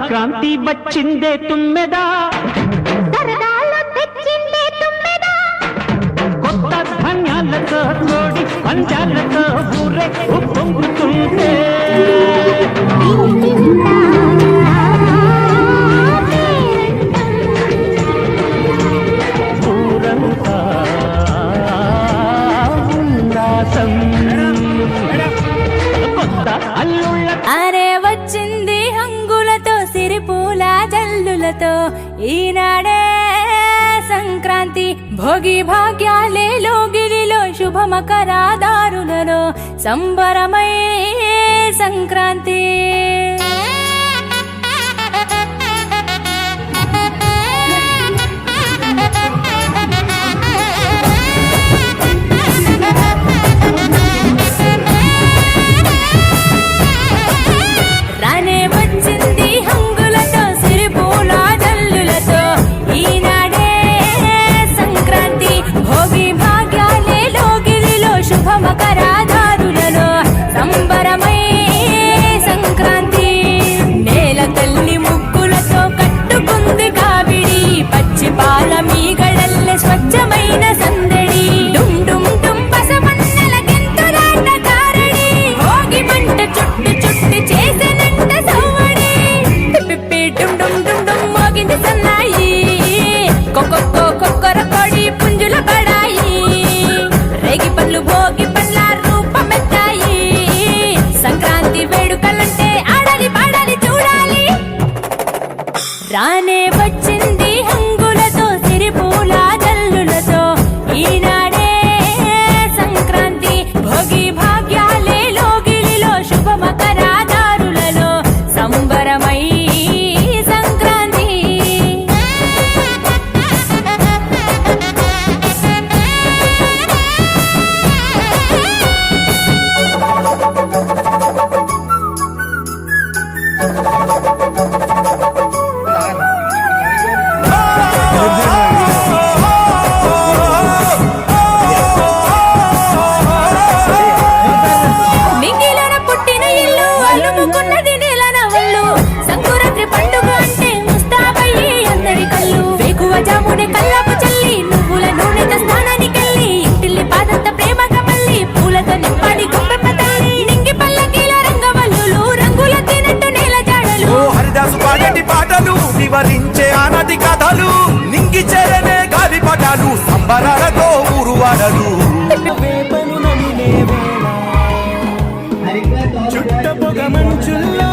సంక్రాంతి వచ్చిందే తుమ్మెదా, సరదాలో తెచ్చిందే తుమ్మెదా, కొత్త ధాన్యాలతో కోడి పంజాలతో ఊరే ఉప్పొంగుతుంటే ఊరంతా ఉల్లాసం. కొత్త అల్లుళ్ళ అరే వచ్చింది హంగులతో సిరిపూల జల్లులతో ఈనాడే సంక్రాంతి. భోగి భాగ్యాలే లోగిలిలో శుభమకరాదారులలో సంబరమై సంక్రాంతి. రానే వచ్చింది హంగులతో సిరిపూల జల్లులతో ఈనాడే సంక్రాంతి. భోగి భాగ్యాలే లోగిలిలో శుభమకరాదారులలో సంబరమై సంక్రాంతి. నేల తల్లి ముగ్గులతో కట్టుకుంది కావిడి, పచ్చి పాల మీగడల్లె స్వచ్ఛమైన సందడి. డుమ్ డుమ్ డుమ్ పసమన్నెల గెంతులాట కారడి, భోగి మంట చుట్టు చుట్టు చేసెనంట సవ్వడి. పిప్పి డుమ్ డుమ్ డుమ్ డుమ్ మోగింది సన్నాయి, కొక్కొక్కో కొక్కర కొడి పుంజుల బడాయి. రేగి పళ్ళు భోగి పండ్ల రూపమెత్తాయి, సంక్రాంతి వేడుకలంటే ఆడాలి పాడాలి చూడాలి. రానే వచ్చింది హంగులతో సిరిపూల జల్లులతో ఈనాడే సంక్రాంతి. భోగి భాగ్యాలే లోగిలిలో శుభమకరాదారులలో సంబరమై సంక్రాంతి. నింగిలోన పుట్టిన ఇల్లు అలుముకున్నది నెలన వల్లు, సంకురాత్రి పండుగ అంటే ముస్తాబయ్యి అందరి కళ్ళు. వేకువ జామునే కల్లాపు చల్లి నువ్వుల నూనెతో స్నానానికెళ్ళి, ఇంటిల్లి పాదంత ప్రేమగా మళ్ళీ పూలతో నింపాలి గొప్ప తల్లి. నింగి పల్లకీల రంగవల్లులు రంగుల తినట్టు నేల జాడలు, హరిదాసు పాడటి పాటలు వివరించే ఆనాటి కథలు. నింగి చేరనే గాలి పటాలు సంబరాలతో ఊరువాడలు. వేపను నమిలే వేళ చుట్ట పొగ మంచుల్లో